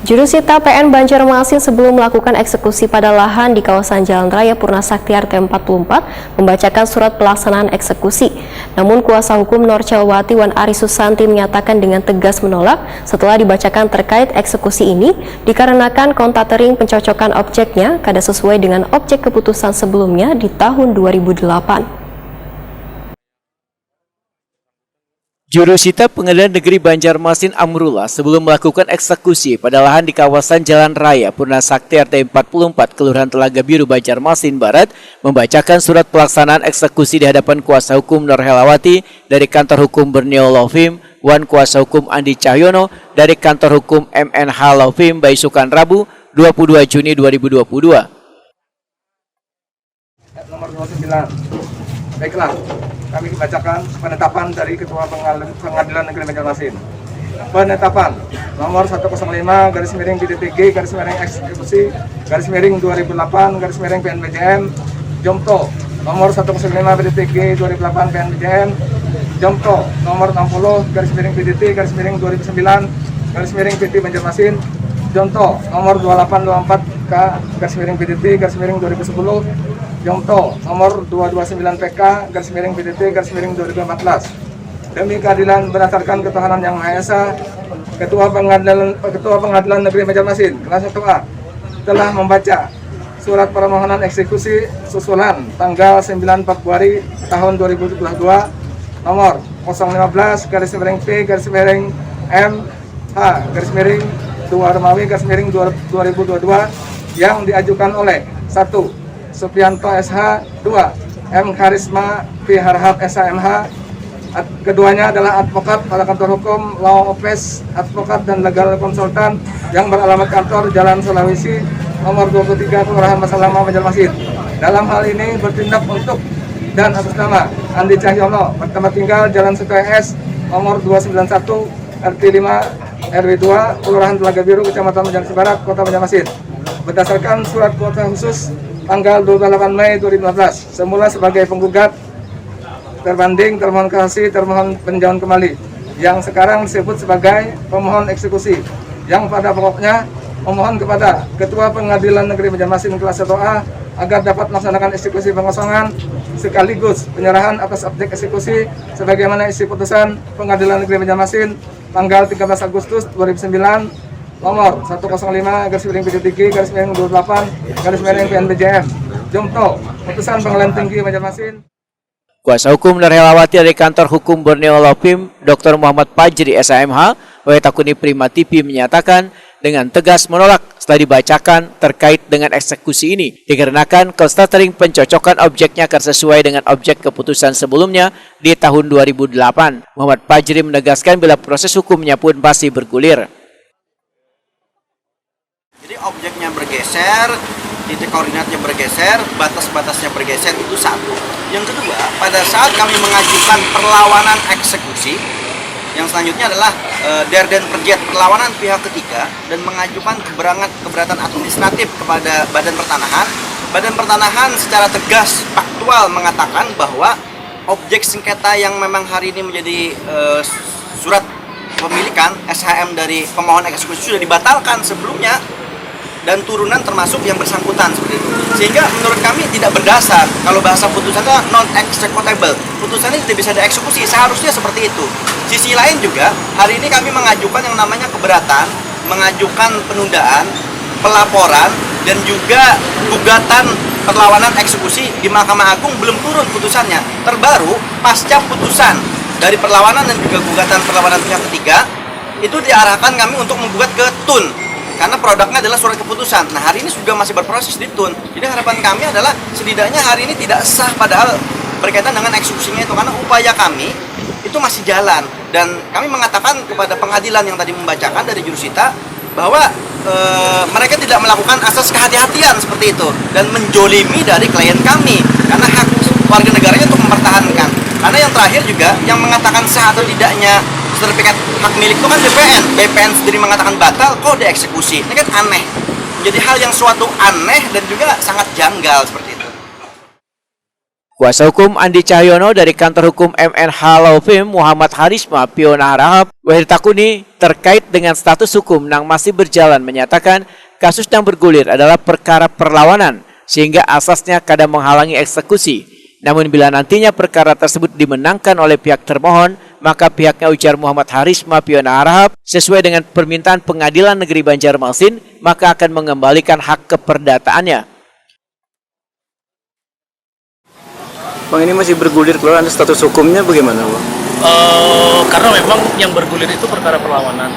Jurusita PN Banjarmasin sebelum melakukan eksekusi pada lahan di kawasan Jalan Raya Purna Sakti RT44 membacakan surat pelaksanaan eksekusi. Namun kuasa hukum Norcawati Wan Ari Susanti menyatakan dengan tegas menolak setelah dibacakan terkait eksekusi ini dikarenakan kontatering pencocokan objeknya kada sesuai dengan objek keputusan sebelumnya di tahun 2008. Jurusita Pengadilan Negeri Banjarmasin Amrullah sebelum melakukan eksekusi pada lahan di kawasan Jalan Raya Purna Sakti RT44 Kelurahan Telaga Biru Banjarmasin Barat membacakan surat pelaksanaan eksekusi di hadapan kuasa hukum Nur Helawati dari kantor hukum Borneo Law Firm, Wan kuasa hukum Andi Cahyono dari kantor hukum MNH Law Firm Baisukan Rabu 22 Juni 2022. Nomor 29. Baiklah, kami bacakan penetapan dari Ketua Pengadilan Negeri Banjarmasin. Penetapan nomor 105/BDTG/eksekusi /2008 PNBJM Jomto nomor 105/BDTG 2008 PNBJM Jomto nomor 60/BDT/2009 PT Banjarmasin Jomto nomor 2824K/BDT/2010 Jomto nomor 229 PK/BDT/2014. Demi keadilan berdasarkan ketuhanan yang Maha Esa, Ketua Pengadilan Negeri Banjarmasin kelas 1A telah membaca surat permohonan eksekusi susulan tanggal 9 Februari tahun 2022 nomor 015-M-H-2 yang diajukan oleh 1. Suprianto SH, 2. M. Karisma P. Harhab SHMH. Keduanya adalah advokat pada kantor hukum Law Office, advokat dan legal konsultan yang beralamat kantor Jalan Sulawesi nomor 23 Kelurahan Masalama Banjarmasin. Dalam hal ini bertindak untuk dan atas nama Andi Cahyono, bertempat tinggal Jalan CTS nomor 291 RT 5 RW 2 Kelurahan Telaga Biru Kecamatan Banjarmasin Barat Kota Banjarmasin. Berdasarkan surat kuasa khusus tanggal 28 Mei 2015, semula sebagai penggugat, terbanding, termohon kasasi, termohon peninjauan kembali, yang sekarang disebut sebagai pemohon eksekusi, yang pada pokoknya memohon kepada Ketua Pengadilan Negeri Banjarmasin kelas 1A agar dapat melaksanakan eksekusi pengosongan sekaligus penyerahan atas objek eksekusi sebagaimana isi putusan Pengadilan Negeri Banjarmasin tanggal 13 Agustus 2009 nomor 105/BDTG/28/PNBJM Jomto, putusan Pengadilan Tinggi Banjarmasin. Kuasa hukum Nur Helawati dari kantor hukum Borneo Law Firm, Dr. Muhammad Fajri SHMH, Wetakuni Prima TV menyatakan dengan tegas menolak setelah dibacakan terkait dengan eksekusi ini dikarenakan konstatering pencocokan objeknya akan sesuai dengan objek keputusan sebelumnya di tahun 2008. Muhammad Fajri menegaskan bila proses hukumnya pun masih bergulir. Jadi objeknya bergeser, titik koordinatnya bergeser, batas-batasnya bergeser, itu satu. Yang kedua, pada saat kami mengajukan perlawanan eksekusi, yang selanjutnya adalah derden perjiat perlawanan pihak ketiga dan mengajukan keberatan administratif kepada Badan Pertanahan. Badan Pertanahan secara tegas faktual mengatakan bahwa objek sengketa yang memang hari ini menjadi surat pemilikan SHM dari pemohon eksekusi sudah dibatalkan sebelumnya dan turunan termasuk yang bersangkutan seperti itu. Sehingga menurut kami tidak berdasar. Kalau bahasa putusannya non-executable, putusannya tidak bisa dieksekusi, seharusnya seperti itu. Sisi lain juga, hari ini kami mengajukan yang namanya keberatan, mengajukan penundaan, pelaporan, dan juga gugatan perlawanan eksekusi di Mahkamah Agung belum turun putusannya. Terbaru, pasca putusan dari perlawanan dan juga gugatan perlawanan pihak ketiga, itu diarahkan kami untuk menggugat ke TUN. Karena produknya adalah surat keputusan. Nah, hari ini juga masih berproses di TUN. Jadi harapan kami adalah setidaknya hari ini tidak sah padahal berkaitan dengan eksekusinya itu. Karena upaya kami itu masih jalan. Dan kami mengatakan kepada pengadilan yang tadi membacakan dari jurusita bahwa mereka tidak melakukan asas kehati-hatian seperti itu. Dan menjolimi dari klien kami. Karena hak warga negaranya untuk mempertahankan. Karena yang terakhir juga yang mengatakan sah atau tidaknya sertifikat hak milik itu kan BPN sendiri mengatakan batal, kok dieksekusi. Ini kan aneh. Jadi hal yang suatu aneh dan juga sangat janggal seperti itu. Kuasa hukum Andi Cahyono dari kantor hukum MNH Law Firm Muhammad Harisma Piona Harahap Wahirtakuni terkait dengan status hukum yang masih berjalan menyatakan kasus yang bergulir adalah perkara perlawanan sehingga asasnya kadang menghalangi eksekusi. Namun bila nantinya perkara tersebut dimenangkan oleh pihak termohon, maka pihaknya, ujar Muhammad Harisma Piona Harahap, sesuai dengan permintaan Pengadilan Negeri Banjarmasin, maka akan mengembalikan hak keperdataannya. Bang, ini masih bergulir, kalau ada status hukumnya bagaimana, Bang? Karena memang yang bergulir itu perkara perlawanan.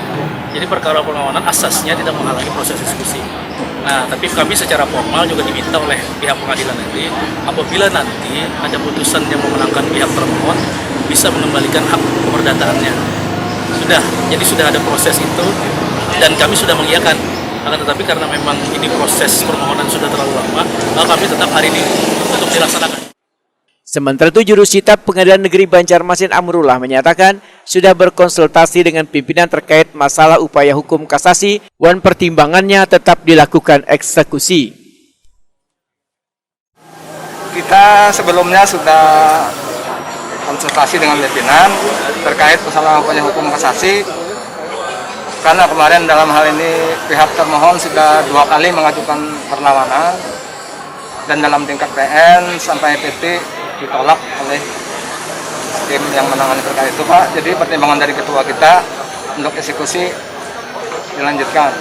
Jadi perkara perlawanan asasnya tidak menghalangi proses diskusi. Nah, tapi kami secara formal juga diminta oleh pihak pengadilan negeri, apabila nanti ada putusan yang memenangkan pihak termohon, bisa mengembalikan hak keperdataannya. Jadi sudah ada proses itu, dan kami sudah mengiyakan. Akan tetapi karena memang ini proses permohonan sudah terlalu lama, maka kami tetap hari ini untuk dilaksanakan. Sementara itu, Juru Sitab Pengadilan Negeri Banjarmasin Amrullah menyatakan sudah berkonsultasi dengan pimpinan terkait masalah upaya hukum kasasi dan pertimbangannya tetap dilakukan eksekusi. Kita sebelumnya sudah konsultasi dengan pimpinan terkait masalah upaya hukum kasasi, karena kemarin dalam hal ini pihak termohon sudah 2 kali mengajukan perlawanan dan dalam tingkat PN sampai PT ditolak oleh tim yang menangani perkara itu, Pak. Jadi pertimbangan dari ketua kita untuk eksekusi dilanjutkan.